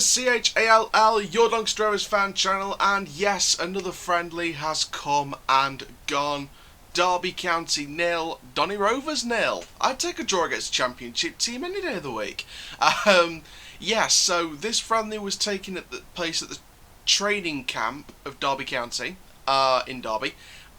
CHALL, your Doncaster Rovers fan channel, and yes, another friendly has come and gone. Derby County 0, Donny Rovers 0. I'd take a draw against a championship team any day of the week. Yes, so this friendly was taken at the place at the training camp of Derby County in Derby.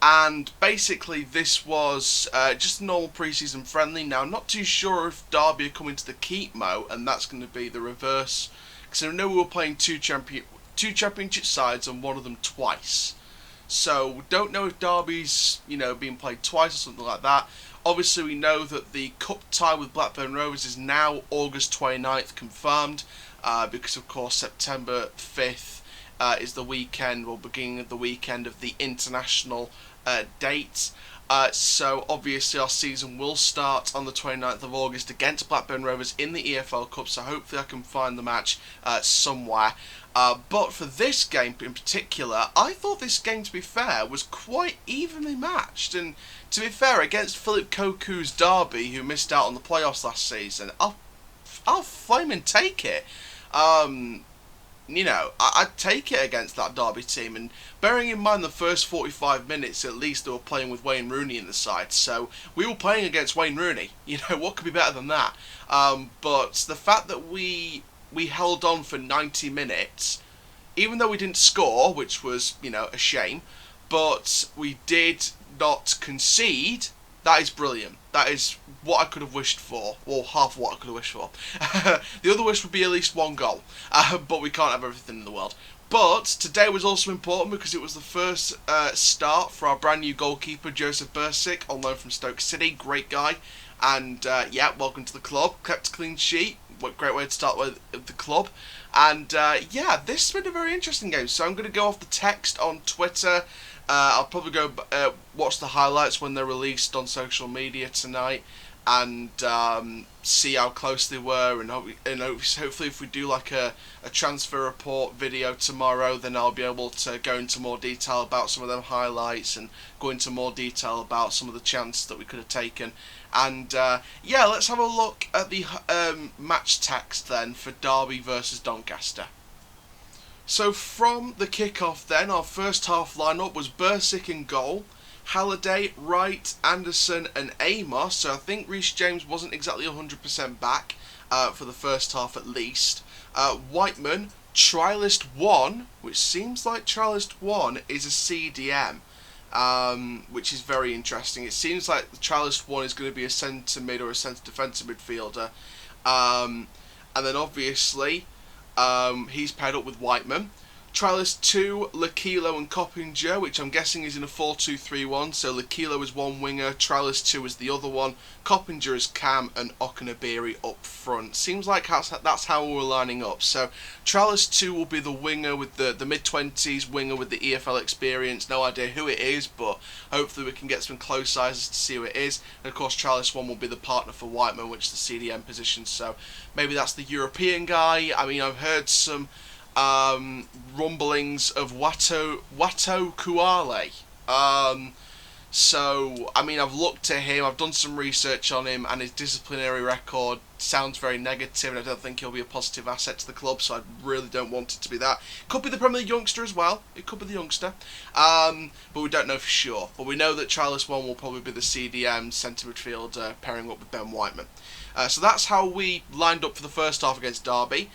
And basically this was just a normal pre-season friendly. Now, I'm not too sure if Derby are coming to the Keep Mo, and that's going to be the reverse. Because I know we were playing two championship sides and one of them twice. So, we don't know if Derby's, being played twice or something like that. Obviously, we know that the cup tie with Blackburn Rovers is now August 29th confirmed. Because, of course, September 5th is the weekend, or beginning of the weekend of the international date. So obviously our season will start on the 29th of August against Blackburn Rovers in the EFL Cup, so hopefully I can find the match somewhere. But for this game in particular, I thought this game, to be fair, was quite evenly matched. And to be fair, against Philip Koku's Derby, who missed out on the playoffs last season, I'll flame and take it. I'd take it against that Derby team, and bearing in mind the first 45 minutes at least they were playing with Wayne Rooney in the side, so we were playing against Wayne Rooney. What could be better than that? But the fact that we held on for 90 minutes, even though we didn't score, which was, a shame, but we did not concede, that is brilliant. That is what I could have wished for, or half what I could have wished for. The other wish would be at least one goal, but we can't have everything in the world. But today was also important because it was the first start for our brand new goalkeeper, Joseph Bursic, on loan from Stoke City. Great guy, and welcome to the club. Kept a clean sheet. What great way to start with the club. And this has been a very interesting game. So I'm going to go off the text on Twitter. I'll probably go watch the highlights when they're released on social media tonight, and see how close they were, and hopefully if we do like a transfer report video tomorrow, then I'll be able to go into more detail about some of them highlights and go into more detail about some of the chances that we could have taken. And let's have a look at the match text then for Derby versus Doncaster. So from the kickoff then, our first half lineup was Bursic in goal, Halliday, Wright, Anderson and Amos. So I think Reece James wasn't exactly 100% back for the first half at least. Whiteman, Trialist 1, which seems like Trialist 1 is a CDM, which is very interesting. It seems like the Trialist 1 is going to be a centre mid or a centre defensive midfielder. And then obviously he's paired up with Whiteman. Trialist 2, Lakilo and Coppinger, which I'm guessing is in a 4-2-3-1. So Lakilo is one winger, Trialist 2 is the other one, Coppinger is Cam, and Okunabiri up front. Seems like that's how we're lining up. So Trialist 2 will be the winger with the mid-20s, winger with the EFL experience. No idea who it is, but hopefully we can get some close eyes to see who it is. And of course Trialist 1 will be the partner for Whiteman, which is the CDM position. So maybe that's the European guy. I mean, I've heard some rumblings of Wato Kuale. So, I mean, I've looked at him, I've done some research on him, and his disciplinary record sounds very negative, and I don't think he'll be a positive asset to the club, so I really don't want it to be that. Could be the Premier League youngster as well, it could be the youngster, but we don't know for sure. But we know that Charles 1 will probably be the CDM centre midfielder pairing up with Ben Whiteman. So that's how we lined up for the first half against Derby.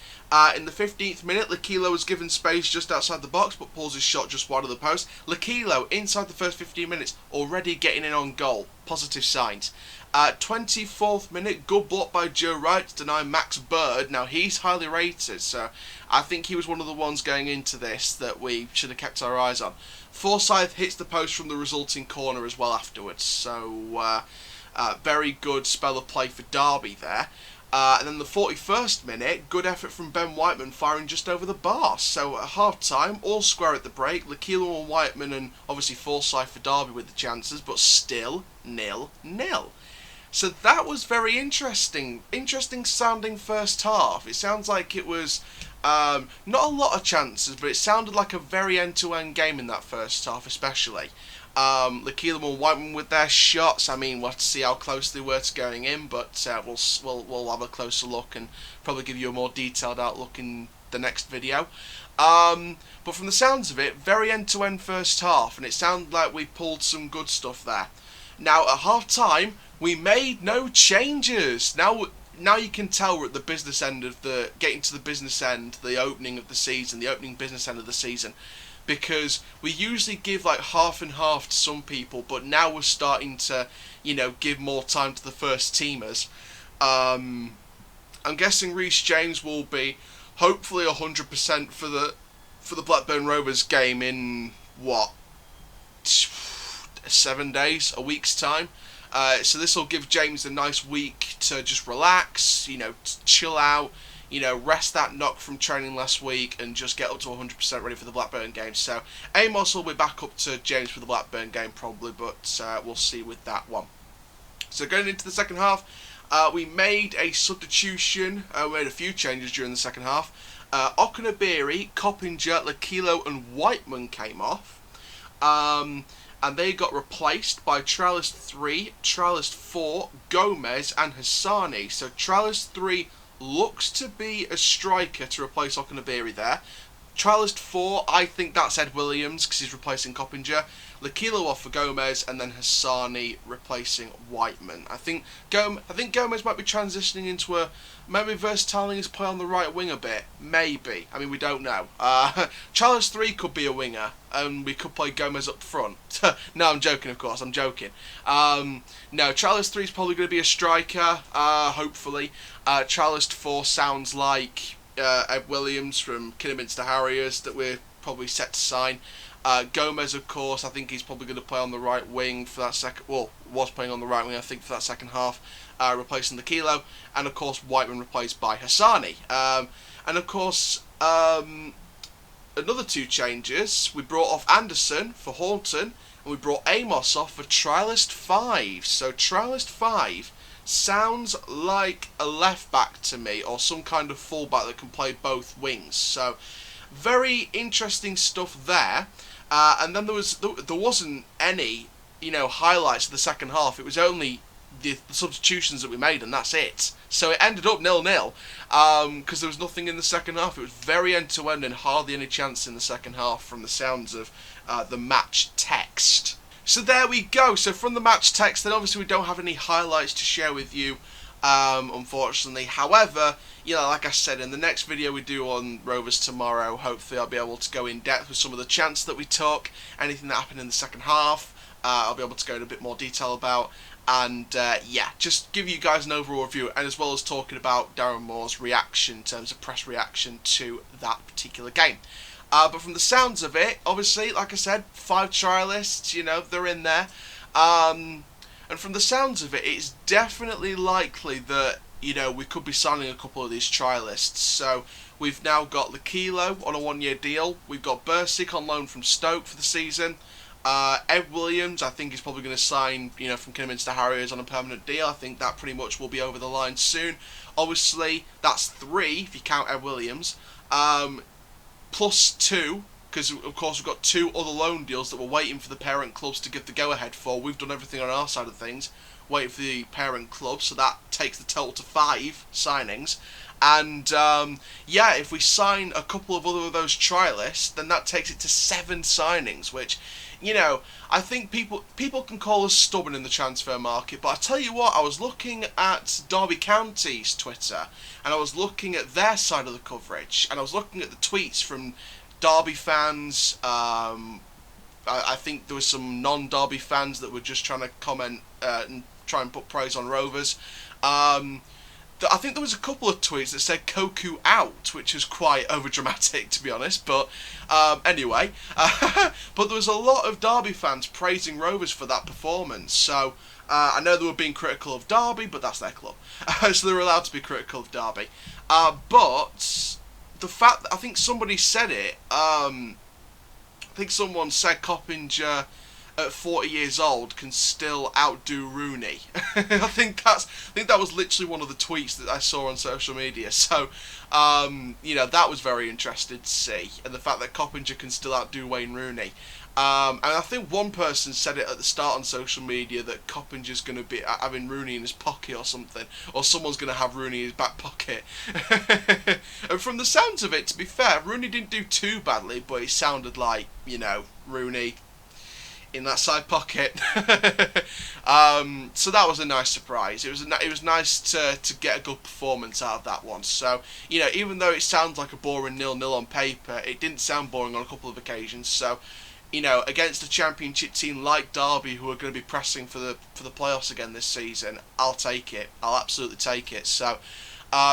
In the 15th minute, Lakilo was given space just outside the box, but pulls his shot just wide of the post. Lakilo, inside the first 15 minutes, already getting in on goal. Positive signs. 24th minute, good block by Joe Wright to deny Max Bird. Now, he's highly rated, so I think he was one of the ones going into this that we should have kept our eyes on. Forsyth hits the post from the resulting corner as well afterwards, so very good spell of play for Derby there. And then the 41st minute, good effort from Ben Whiteman firing just over the bar. So at half time, all square at the break. Lakilo and Whiteman and obviously Forsyth for Derby with the chances, but still 0-0. So that was very interesting. Interesting sounding first half. It sounds like it was not a lot of chances, but it sounded like a very end-to-end game in that first half especially. Lakilo and Whiteman with their shots. I mean, we'll have to see how close they were to going in, but we'll have a closer look and probably give you a more detailed outlook in the next video. But from the sounds of it, very end-to-end first half, and it sounded like we pulled some good stuff there. Now, at half-time, we made no changes. Now you can tell we're at the business end of getting to the business end, the opening of the season, the opening business end of the season. Because we usually give like half and half to some people, but now we're starting to, give more time to the first teamers. I'm guessing Reece James will be hopefully 100% for the Blackburn Rovers game in what, 7 days, a week's time. So this will give James a nice week to just relax, chill out, rest that knock from training last week and just get up to 100% ready for the Blackburn game. So Amos will be back up to James for the Blackburn game probably, but we'll see with that one. So going into the second half, we made a substitution. We made a few changes during the second half. Okunabiri, Coppinger, Lakilo and Whiteman came off. And they got replaced by Trellis 3, Trellis 4, Gomez and Hassani. So Trellis 3 looks to be a striker to replace Okunabiri there. Trellis 4, I think that's Ed Williams because he's replacing Coppinger. Lakilo off for Gomez and then Hassani replacing Whiteman. I think Gomez might be transitioning into maybe versatility his play on the right wing a bit. Maybe. I mean, we don't know. Trellis 3 could be a winger and we could play Gomez up front. No, I'm joking, of course. I'm joking. No, Trellis 3 is probably going to be a striker, hopefully. Trellis 4 sounds like Ed Williams from Kidderminster Harriers that we're probably set to sign. Gomez, of course, I think he's probably going to play on the right wing for that second. Well, was playing on the right wing, I think, for that second half, replacing the Kilo, and of course Whiteman replaced by Hassani. And of course, another two changes. We brought off Anderson for Horton, and we brought Amos off for Trialist 5. So Trialist 5 sounds like a left back to me, or some kind of fullback that can play both wings. So very interesting stuff there. And then there wasn't any highlights of the second half. It was only the substitutions that we made, and that's it. So it ended up 0-0 because there was nothing in the second half. It was very end to end and hardly any chance in the second half from the sounds of the match text. So there we go. So from the match text, then obviously we don't have any highlights to share with you, unfortunately. However, like I said, in the next video we do on Rovers tomorrow, hopefully I'll be able to go in depth with some of the chances that we took, anything that happened in the second half. I'll be able to go in a bit more detail about, and just give you guys an overall review, and as well as talking about Darren Moore's reaction in terms of press reaction to that particular game. But from the sounds of it, obviously, like I said, 5 trialists, they're in there. And from the sounds of it, it's definitely likely that, we could be signing a couple of these trialists. So we've now got Lakilo on a 1-year deal. We've got Bursic on loan from Stoke for the season. Ed Williams, I think, is probably going to sign, from Kidderminster Harriers on a permanent deal. I think that pretty much will be over the line soon. Obviously, that's 3 if you count Ed Williams. Plus 2, because of course we've got 2 other loan deals that we're waiting for the parent clubs to give the go-ahead for. We've done everything on our side of things, waiting for the parent club, so that takes the total to 5 signings. And if we sign a couple of other of those trialists, then that takes it to 7 signings, which, I think people can call us stubborn in the transfer market, but I tell you what, I was looking at Derby County's Twitter, and I was looking at their side of the coverage, and I was looking at the tweets from Derby fans. I think there was some non-Derby fans that were just trying to comment and try and put praise on Rovers. I think there was a couple of tweets that said Koku out, which was quite overdramatic, to be honest, but anyway. But there was a lot of Derby fans praising Rovers for that performance, so I know they were being critical of Derby, but that's their club, so they're allowed to be critical of Derby. But the fact that I think somebody said it, I think someone said Coppinger at 40 years old can still outdo Rooney. I think that was literally one of the tweets that I saw on social media. So, that was very interesting to see, and the fact that Coppinger can still outdo Wayne Rooney. And I think one person said it at the start on social media that Coppinger's going to be having Rooney in his pocket or something, or someone's going to have Rooney in his back pocket. And from the sounds of it, to be fair, Rooney didn't do too badly, but it sounded like, Rooney in that side pocket. So that was a nice surprise. It was nice to get a good performance out of that one. So, even though it sounds like a boring 0-0 on paper, it didn't sound boring on a couple of occasions. So, against a championship team like Derby, who are going to be pressing for the playoffs again this season, I'll take it. I'll absolutely take it. So,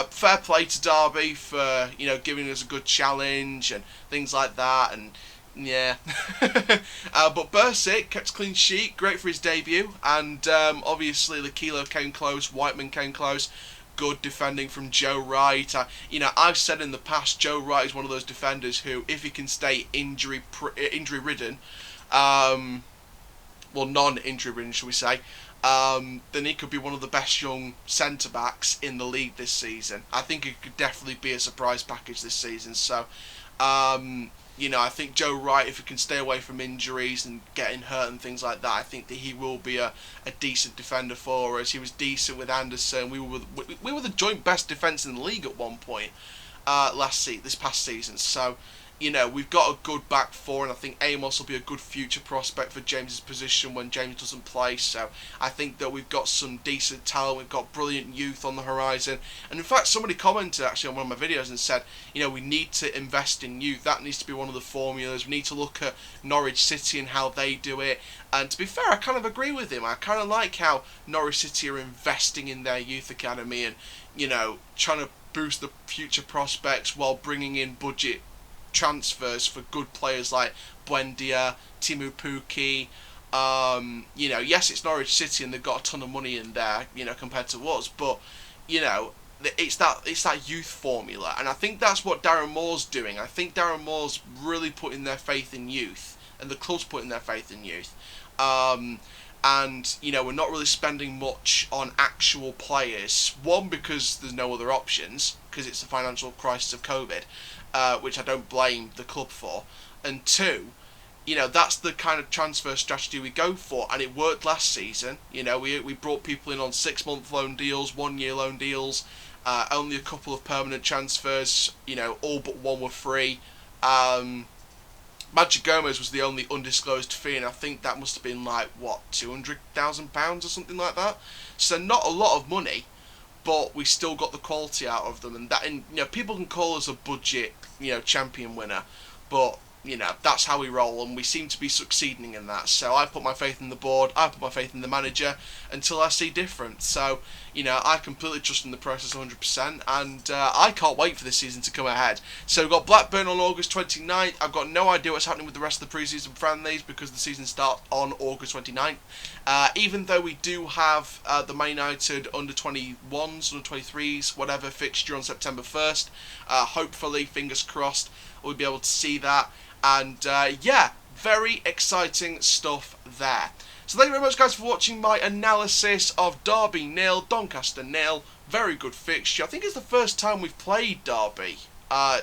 fair play to Derby for giving us a good challenge and things like that. And yeah, but Bursic kept clean sheet, great for his debut, and obviously Lakilo came close, Whiteman came close. Good defending from Joe Wright. I've said in the past, Joe Wright is one of those defenders who, if he can stay injury ridden, non-injury ridden, shall we say, then he could be one of the best young centre backs in the league this season. I think he could definitely be a surprise package this season. So, I think Joe Wright, if he can stay away from injuries and getting hurt and things like that, I think that he will be a decent defender for us. He was decent with Anderson. We were the joint best defence in the league at one point this past season. So, we've got a good back four, and I think Amos will be a good future prospect for James's position when James doesn't play. So I think that we've got some decent talent, we've got brilliant youth on the horizon. And in fact, somebody commented actually on one of my videos and said, we need to invest in youth. That needs to be one of the formulas. We need to look at Norwich City and how they do it. And to be fair, I kind of agree with him. I kind of like how Norwich City are investing in their youth academy and, trying to boost the future prospects while bringing in budget transfers for good players like Buendia, Timu Puki. Yes, it's Norwich City and they've got a ton of money in there, compared to us, but it's that youth formula, and I think that's what Darren Moore's doing. I think Darren Moore's really putting their faith in youth, and the club's putting their faith in youth. And we're not really spending much on actual players. One, because there's no other options, because it's the financial crisis of COVID, which I don't blame the club for. And two, that's the kind of transfer strategy we go for, and it worked last season. We brought people in on 6-month loan deals, 1-year loan deals, only a couple of permanent transfers. All but one were free. Magic Gomez was the only undisclosed fee, and I think that must have been like, £200,000 or something like that. So not a lot of money, but we still got the quality out of them, and people can call us a budget, champion winner, but that's how we roll, and we seem to be succeeding in that. So I put my faith in the board, I put my faith in the manager until I see different. So I completely trust in the process 100%, and I can't wait for this season to come ahead. So we've got Blackburn on August 29th. I've got no idea what's happening with the rest of the preseason friendlies because the season starts on August 29th. Even though we do have the Man United under 21s, under 23s, whatever fixture on September 1st. Hopefully, fingers crossed, we'll be able to see that. And very exciting stuff there. So thank you very much, guys, for watching my analysis of Derby 0, Doncaster 0. Very good fixture. I think it's the first time we've played Derby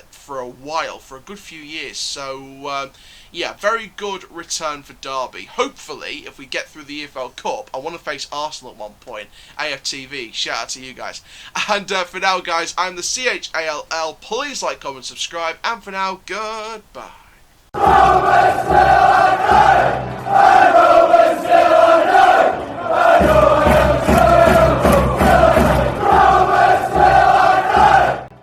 for a while, for a good few years. So, very good return for Derby. Hopefully, if we get through the EFL Cup, I want to face Arsenal at one point. AFTV, shout out to you guys. And for now, guys, I'm the CHALL. Please like, comment, subscribe. And for now, goodbye.